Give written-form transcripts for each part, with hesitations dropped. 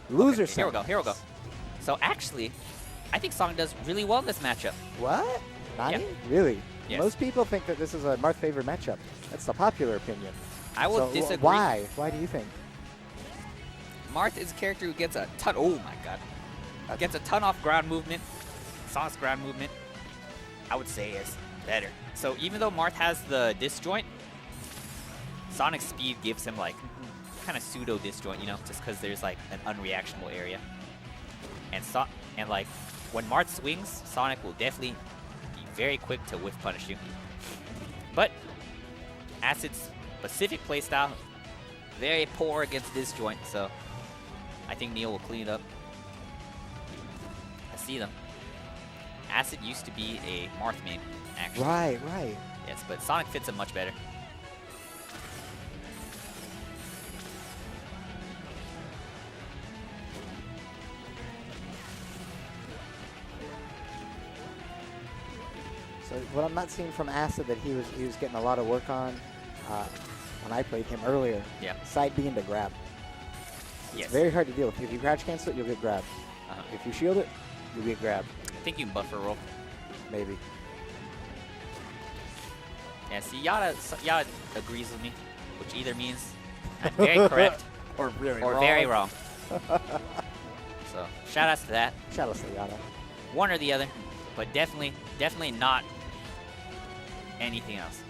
Loser okay, here we go. So actually, I think Sonic does really well in this matchup. What? Nani? Yeah. Really? Yes. Most people think that this is a Marth favorite matchup. That's the popular opinion. I will So, disagree. Why? Why do you think? Marth is a character who gets a ton. Oh my god. Gets a ton off ground movement. Sonic's ground movement, I would say, is better. So even though Marth has the disjoint, Sonic's speed gives him like kind of pseudo disjoint, you know, just because there's like an unreactionable area. And like when Marth swings, Sonic will definitely be very quick to whiff punish you. But Acid's specific playstyle, very poor against disjoint, so I think Neil will clean it up. I see them. Acid used to be a Marth main, actually. Right, right. Yes, but Sonic fits him much better. So what I'm not seeing from Acid that he was getting a lot of work on when I played him earlier. Yeah. Side B into grab. Yes. It's very hard to deal with. If you crouch cancel it, you'll get grabbed. If you shield it, you'll get grabbed. I think you can buffer roll. Maybe. Yeah, see, Yada agrees with me, which either means I'm very correct or really or wrong. very wrong. So, shout outs to that. Shout outs to Yada. One or the other, but definitely not anything else.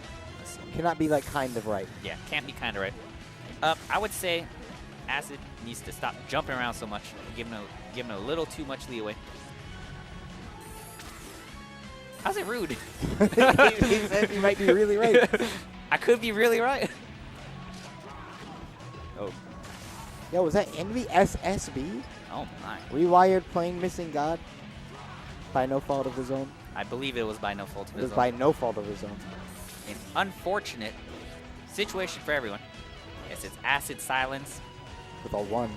Cannot be like kind of right. Yeah, can't be kind of right. I would say Acid needs to stop jumping around so much, giving a little too much leeway. How's it rude? He said you might be really right. I could be really right. Oh. Yo, was that Envy SSB? Oh my. Rewired playing Missing God by no fault of his own. I believe it was by no fault of It his was own. by no fault of his own. An unfortunate situation for everyone. Yes, it's Ac1dsilence. With a 1.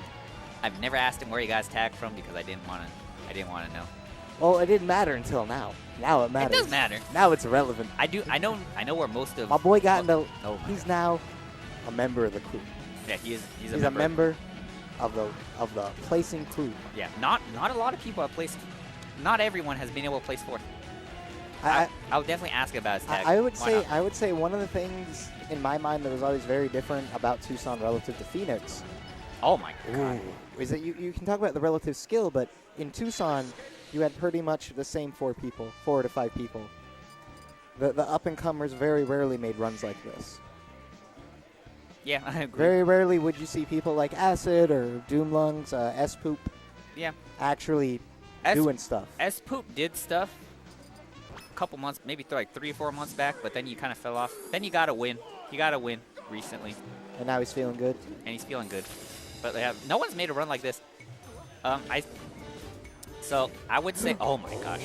I've never asked him where he got his tag from because I didn't want to know. Well, it didn't matter until now. Now it matters. It does matter. Now it's irrelevant. I know where most of My boy got into. Oh my He's now a member of the crew. Yeah, he's a member of the placing crew. Yeah, not a lot of people have placed. Not everyone has been able to place 4th. I would definitely ask about his tag. I would Why say one of the things in my mind that was always very different about Tucson relative to Phoenix. not. Oh my god. Is that you can talk about the relative skill, but in Tucson, you had pretty much the same 4 to 5 people. The up-and-comers very rarely made runs like this. Yeah, I agree. Very rarely would you see people like Acid or Doomlungs, S-Poop Yeah. actually doing stuff. S-Poop did stuff a couple months, maybe like 3 or 4 months back, but then you kind of fell off. Then you got to win. You got to win recently. And now he's feeling good. And he's feeling good. But no one's made a run like this. So I would say, oh my gosh.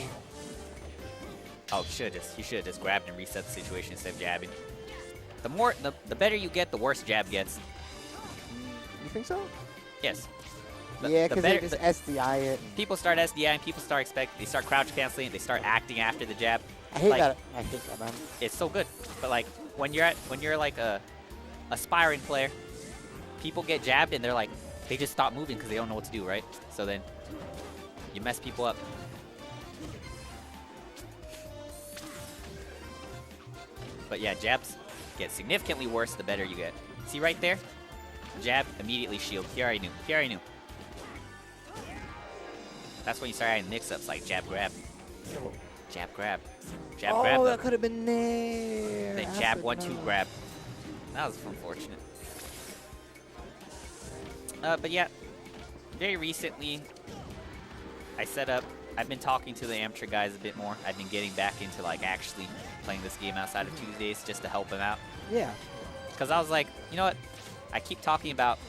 Oh, you should have just grabbed and reset the situation instead of jabbing. The better you get, the worse jab gets. You think so? Yes. Yeah, because they just SDI it. People start SDI and people start they start crouch canceling, they start acting after the jab. I hate like, that. I hate that, man. It's so good. But like when you're like a aspiring player, people get jabbed and they just stop moving because they don't know what to do, right? So then you mess people up. But yeah, jabs get significantly worse the better you get. See right there? Jab, immediately shield. He already knew. That's when you start adding mix-ups like jab, grab. Jab, grab. Jab, grab. Oh, that could have been there. Then jab, 1-2, grab. That was unfortunate. But yeah, very recently, I've been talking to the amateur guys a bit more. I've been getting back into like actually playing this game outside of Tuesdays just to help them out. Yeah. Because I was like, you know what? I keep talking about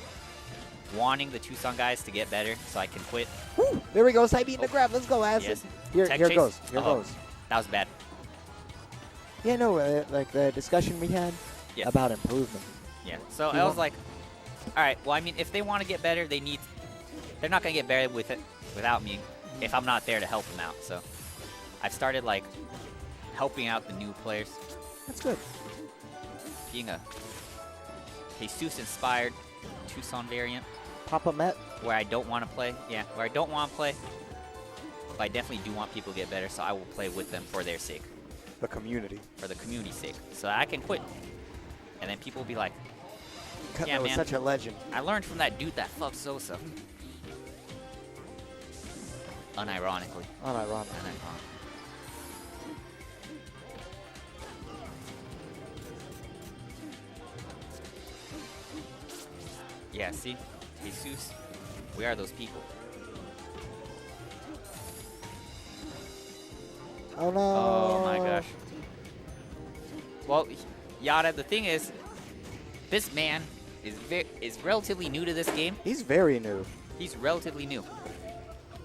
wanting the Tucson guys to get better so I can quit. Woo, there we go. Side beat the grab. Let's go, Acid. Yes. Here Tech goes. chase. Here goes. That was bad. Yeah, no, like the discussion we had about improvement. Yeah. So I was like, all right. Well, I mean, if they want to get better, they're not gonna get better without me if I'm not there to help them out. So I've started like helping out the new players. That's good. Being a Jesus-inspired Tucson variant. Papa Met. where I don't want to play. Yeah, where I don't want to play. But I definitely do want people to get better, so I will play with them for their sake. The community. For the community's sake. So I can quit. And then people will be like, yeah, That was man, such a legend. I learned from that dude that fucked Sosa. Unironically. Unironic. Yeah, see? Jesus. We are those people. Oh no. Oh my gosh. Well, Yada, the thing is, this man is relatively new to this game. He's very new. He's relatively new.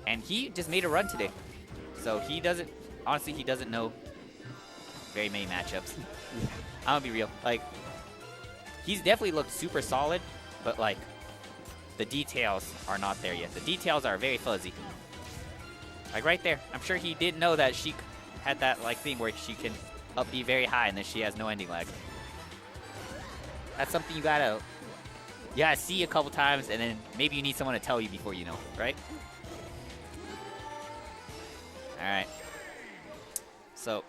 And he just made a run today. So he doesn't, honestly, he doesn't know very many matchups. Yeah. I'm gonna be real. Like, he's definitely looked super solid, but like, the details are not there yet. The details are very fuzzy. Like right there. I'm sure he didn't know that she had that like thing where she can up B very high and then she has no ending lag. That's something you gotta see a couple times, and then maybe you need someone to tell you before you know, right? Alright. So,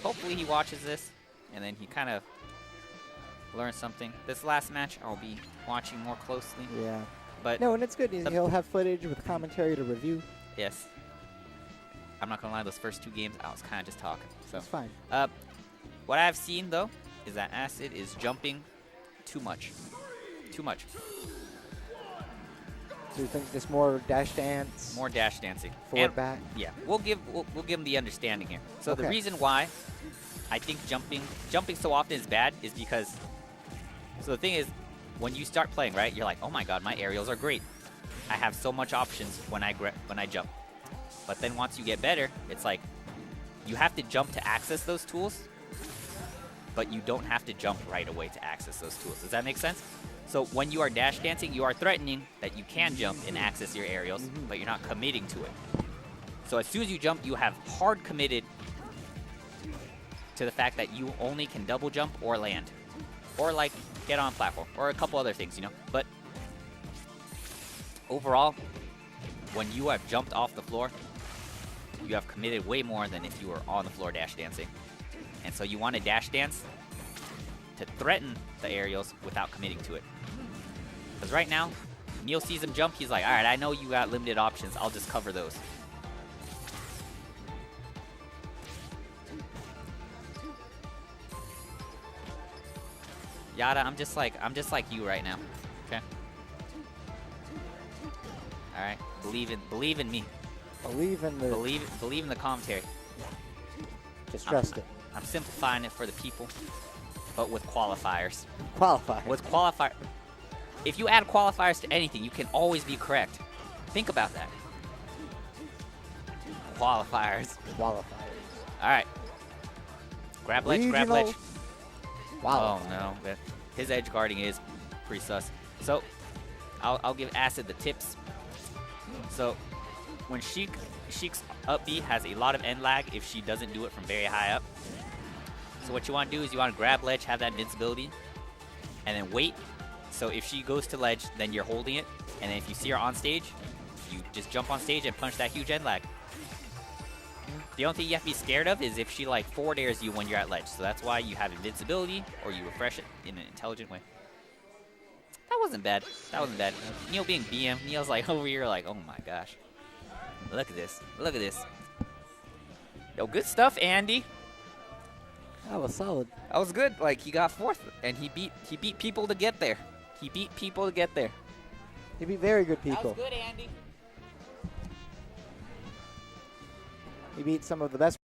hopefully he watches this, and then he kind of learns something. This last match, I'll be watching more closely. Yeah. But no, and it's good. He'll have footage with commentary to review. yes. I'm not gonna lie, those first two games, I was kind of just talking. So It's fine. what I've seen, though, is that Acid is jumping too much. Too much. So you think there's more dash dance? More dash dancing. Forward, And- back? Yeah, we'll give him the understanding here. So the Okay. reason why I think jumping so often is bad is because, so the thing is, when you start playing, right, you're like, oh my god, my aerials are great. I have so much options when I jump. But then once you get better, it's like you have to jump to access those tools, but you don't have to jump right away to access those tools. Does that make sense? So when you are dash dancing, you are threatening that you can jump and access your aerials, but you're not committing to it. So as soon as you jump, you have hard committed to the fact that you only can double jump or land, or like get on platform, or a couple other things, you know. But overall, when you have jumped off the floor, you have committed way more than if you were on the floor dash dancing. And so you want to dash dance to threaten the aerials without committing to it. Because right now, Neil sees him jump, he's like, alright, I know you got limited options, I'll just cover those. Yada, I'm just like you right now. Okay? Alright. Believe in me. Believe in the. Believe in the commentary. Just trust it. I'm simplifying it for the people, but with qualifiers. Qualify. With qualifier, if you add qualifiers to anything, you can always be correct. Think about that. Qualifiers. Qualifiers. All right. Grab ledge, grab Regional ledge. Wow. Oh no, his edge guarding is pretty sus. So, I'll give Acid the tips. So, when Sheik's up B has a lot of end lag if she doesn't do it from very high up. So what you want to do is you want to grab ledge, have that invincibility, and then wait. So if she goes to ledge, then you're holding it. And then if you see her on stage, you just jump on stage and punch that huge end lag. The only thing you have to be scared of is if she like forward airs you when you're at ledge. So that's why you have invincibility or you refresh it in an intelligent way. That wasn't bad. That wasn't bad. Neil being BM, Neil's like over here like, oh my gosh. Look at this. Look at this. Yo, good stuff, Andy. That was solid. That was good. Like, he got fourth, and he beat people to get there. He beat people to get there. He beat very good That people. was good, Andy. He beat some of the best